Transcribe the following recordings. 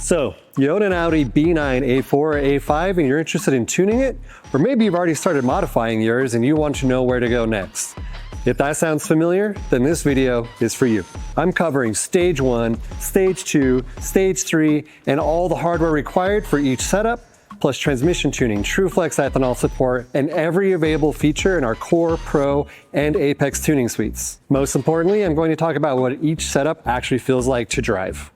So, you own an Audi B9, A4, or A5 and you're interested in tuning it? Or maybe you've already started modifying yours and you want to know where to go next. If that sounds familiar, then this video is for you. I'm covering Stage 1, Stage 2, Stage 3, and all the hardware required for each setup, plus transmission tuning, TrueFlex ethanol support, and every available feature in our Core, Pro, and Apex tuning suites. Most importantly, I'm going to talk about what each setup actually feels like to drive.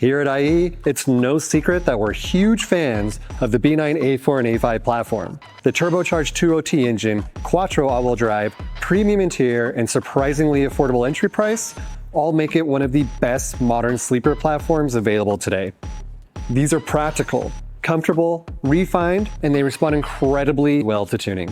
Here at Ie, it's no secret that we're huge fans of the B9, A4, and A5 platform. The turbocharged 2.0T engine, quattro all-wheel drive, premium interior, and surprisingly affordable entry price all make it one of the best modern sleeper platforms available today. These are practical, comfortable, refined, and they respond incredibly well to tuning.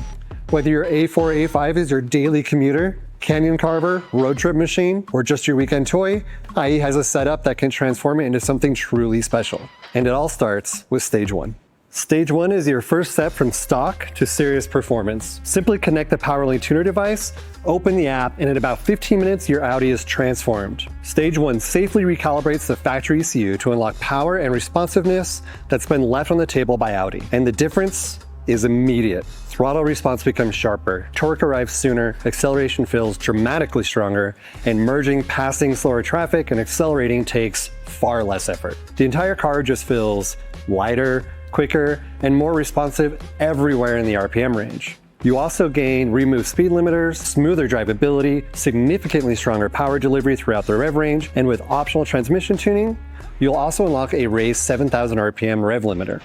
Whether your A4, A5 is your daily commuter, canyon carver, road trip machine, or just your weekend toy, Ie has a setup that can transform it into something truly special. And it all starts with Stage 1. Stage 1 is your first step from stock to serious performance. Simply connect the PowerLink tuner device, open the app, and in about 15 minutes, your Audi is transformed. Stage 1 safely recalibrates the factory ECU to unlock power and responsiveness that's been left on the table by Audi. And the difference is immediate. Throttle response becomes sharper, torque arrives sooner, acceleration feels dramatically stronger, and merging, passing slower traffic and accelerating takes far less effort. The entire car just feels lighter, quicker, and more responsive everywhere in the RPM range. You also gain removed speed limiters, smoother drivability, significantly stronger power delivery throughout the rev range, and with optional transmission tuning, you'll also unlock a raised 7,000 RPM rev limiter.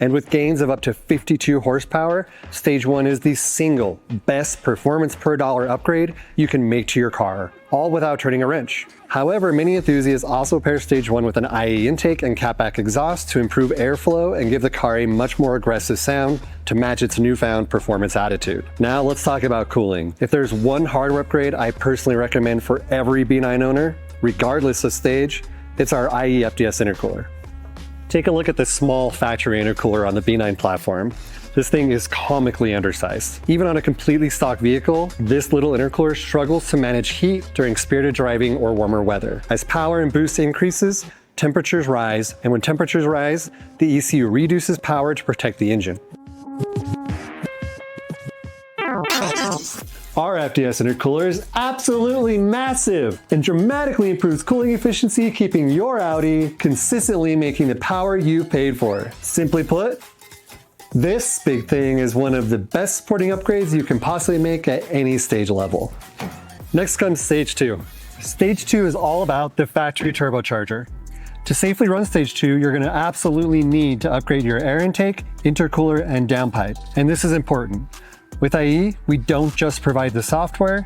And with gains of up to 52 horsepower, Stage 1 is the single best performance per dollar upgrade you can make to your car, all without turning a wrench. However, many enthusiasts also pair Stage 1 with an IE intake and catback exhaust to improve airflow and give the car a much more aggressive sound to match its newfound performance attitude. Now let's talk about cooling. If there's one hardware upgrade I personally recommend for every B9 owner, regardless of stage, it's our IE FDS intercooler. Take a look at this small factory intercooler on the B9 platform. This thing is comically undersized. Even on a completely stock vehicle, this little intercooler struggles to manage heat during spirited driving or warmer weather. As power and boost increases, temperatures rise, and when temperatures rise, the ECU reduces power to protect the engine. Our FDS intercooler is absolutely massive and dramatically improves cooling efficiency, keeping your Audi consistently making the power you paid for. Simply put, this big thing is one of the best sporting upgrades you can possibly make at any stage level. Next comes Stage 2. Stage 2 is all about the factory turbocharger. To safely run Stage 2, you're going to absolutely need to upgrade your air intake, intercooler, and downpipe. And this is important. With IE, we don't just provide the software,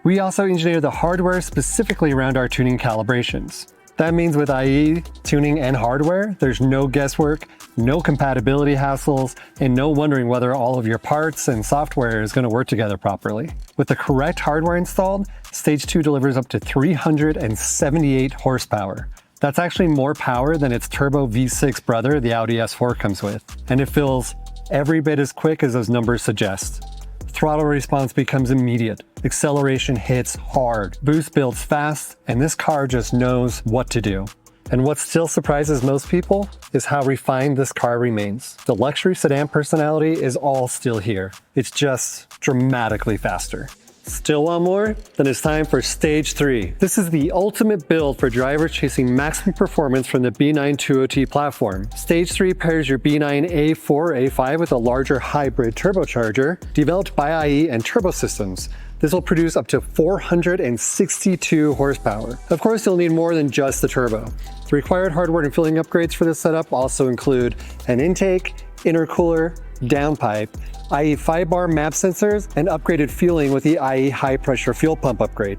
we also engineer the hardware specifically around our tuning calibrations. That means with IE, tuning and hardware, there's no guesswork, no compatibility hassles, and no wondering whether all of your parts and software is going to work together properly. With the correct hardware installed, Stage 2 delivers up to 378 horsepower. That's actually more power than its turbo V6 brother, the Audi S4, comes with. And it feels every bit as quick as those numbers suggest. Throttle response becomes immediate. Acceleration hits hard. Boost builds fast, and this car just knows what to do. And what still surprises most people is how refined this car remains. The luxury sedan personality is all still here. It's just dramatically faster. Still want more? Then it's time for Stage 3. This is the ultimate build for drivers chasing maximum performance from the B9 2.0T platform. Stage 3 pairs your B9 A4, A5 with a larger hybrid turbocharger developed by IE and Turbo Systems. This will produce up to 462 horsepower. Of course, you'll need more than just the turbo. The required hardware and filling upgrades for this setup also include an intake, intercooler, downpipe, IE 5-bar map sensors, and upgraded fueling with the IE high-pressure fuel pump upgrade.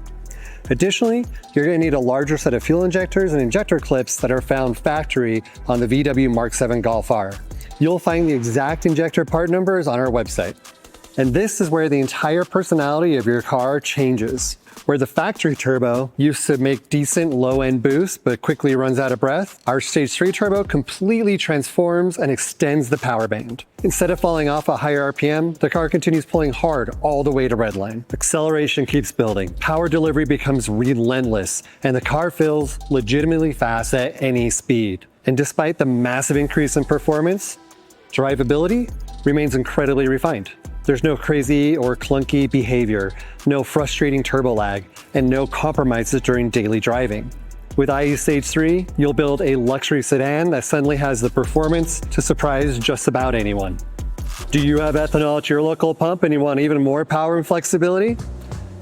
Additionally, you're going to need a larger set of fuel injectors and injector clips that are found factory on the VW Mark 7 Golf R. You'll find the exact injector part numbers on our website. And this is where the entire personality of your car changes. Where the factory turbo used to make decent low-end boosts but quickly runs out of breath, our Stage 3 turbo completely transforms and extends the power band. Instead of falling off a higher RPM, the car continues pulling hard all the way to redline. Acceleration keeps building, power delivery becomes relentless, and the car feels legitimately fast at any speed. And despite the massive increase in performance, drivability remains incredibly refined. There's no crazy or clunky behavior, no frustrating turbo lag, and no compromises during daily driving. With IE Stage 3, you'll build a luxury sedan that suddenly has the performance to surprise just about anyone. Do you have ethanol at your local pump and you want even more power and flexibility?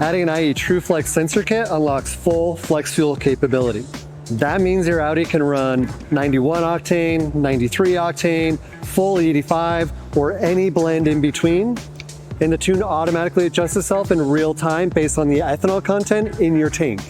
Adding an IE TrueFlex sensor kit unlocks full flex fuel capability. That means your Audi can run 91 octane, 93 octane, full 85, or any blend in between. And the tune automatically adjusts itself in real time based on the ethanol content in your tank.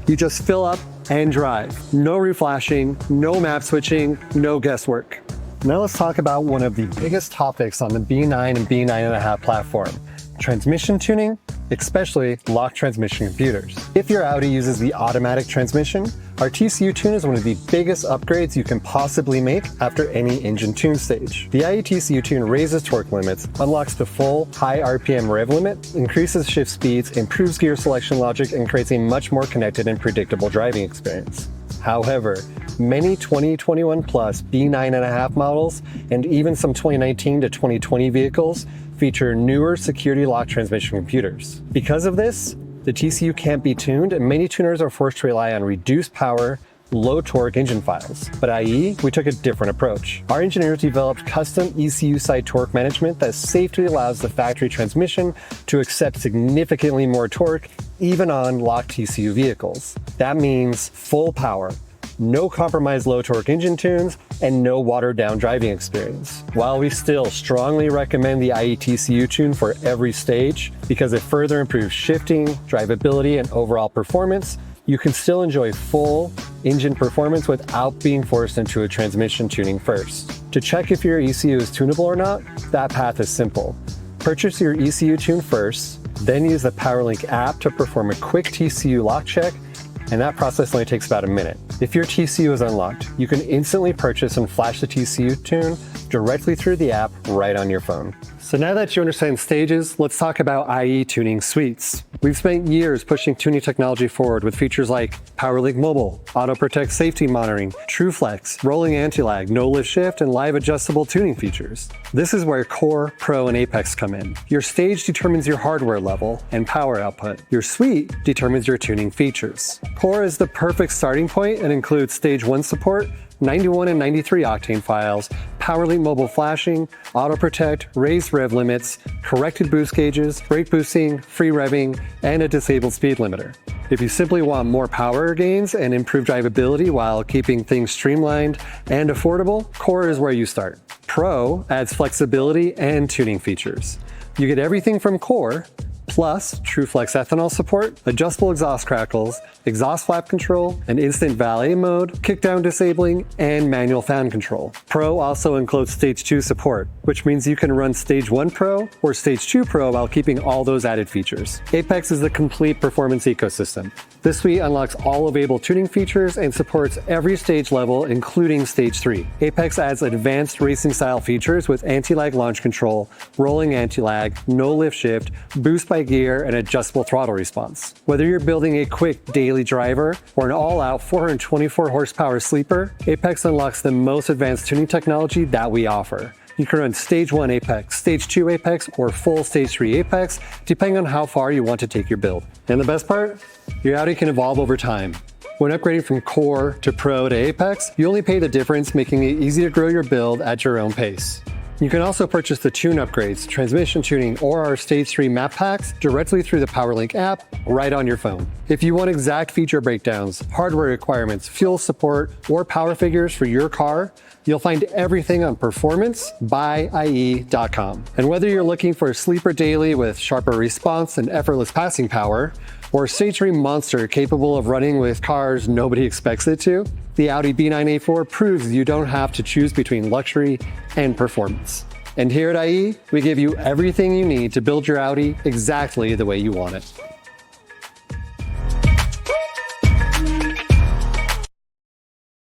You just fill up and drive. No reflashing, no map switching, no guesswork. Now let's talk about one of the biggest topics on the B9 and B9.5 platform, transmission tuning, especially lock transmission computers. If your Audi uses the automatic transmission, our TCU tune is one of the biggest upgrades you can possibly make after any engine tune stage. The IE TCU tune raises torque limits, unlocks the full high RPM rev limit, increases shift speeds, improves gear selection logic, and creates a much more connected and predictable driving experience. However, many 2021 plus B9.5 models and even some 2019 to 2020 vehicles feature newer security lock transmission computers. Because of this, the TCU can't be tuned, and many tuners are forced to rely on reduced power, low torque engine files. But IE, we took a different approach. Our engineers developed custom ECU side torque management that safely allows the factory transmission to accept significantly more torque even on locked TCU vehicles. That means full power, no compromised low torque engine tunes, and no watered down driving experience. While we still strongly recommend the IE TCU tune for every stage because it further improves shifting, drivability, and overall performance, you can still enjoy full engine performance without being forced into a transmission tuning first. To check if your ECU is tunable or not, that path is simple. Purchase your ECU tune first, then use the PowerLink app to perform a quick TCU lock check, and that process only takes about a minute. If your TCU is unlocked, you can instantly purchase and flash the TCU tune directly through the app right on your phone. So now that you understand stages, let's talk about IE tuning suites. We've spent years pushing tuning technology forward with features like PowerLink Mobile, Auto Protect Safety Monitoring, TrueFlex, Rolling Anti-Lag, No Lift Shift, and live adjustable tuning features. This is where Core, Pro, and Apex come in. Your stage determines your hardware level and power output. Your suite determines your tuning features. Core is the perfect starting point and includes Stage 1 support, 91 and 93 octane files, PowerLink Mobile flashing, Auto Protect, raised rev limits, corrected boost gauges, brake boosting, free revving, and a disabled speed limiter. If you simply want more power gains and improved drivability while keeping things streamlined and affordable, Core is where you start. Pro adds flexibility and tuning features. You get everything from Core, plus TrueFlex ethanol support, adjustable exhaust crackles, exhaust flap control, an instant valet mode, kickdown disabling, and manual fan control. Pro also includes Stage 2 support, which means you can run Stage 1 Pro or Stage 2 Pro while keeping all those added features. Apex is the complete performance ecosystem. This suite unlocks all available tuning features and supports every stage level, including Stage 3. Apex adds advanced racing-style features with anti-lag launch control, rolling anti-lag, no lift shift, boost by gear, and adjustable throttle response. Whether you're building a quick daily driver or an all-out 424 horsepower sleeper, Apex unlocks the most advanced tuning technology that we offer. You can run Stage 1 Apex, Stage 2 Apex, or full Stage 3 Apex, depending on how far you want to take your build. And the best part? Your Audi can evolve over time. When upgrading from Core to Pro to Apex, you only pay the difference, making it easy to grow your build at your own pace. You can also purchase the tune upgrades, transmission tuning, or our Stage 3 map packs directly through the PowerLink app right on your phone. If you want exact feature breakdowns, hardware requirements, fuel support, or power figures for your car, you'll find everything on performancebyie.com. And whether you're looking for a sleeper daily with sharper response and effortless passing power, or a Stage 3 monster capable of running with cars nobody expects it to, the Audi B9 A4 proves you don't have to choose between luxury and performance. And here at IE, we give you everything you need to build your Audi exactly the way you want it.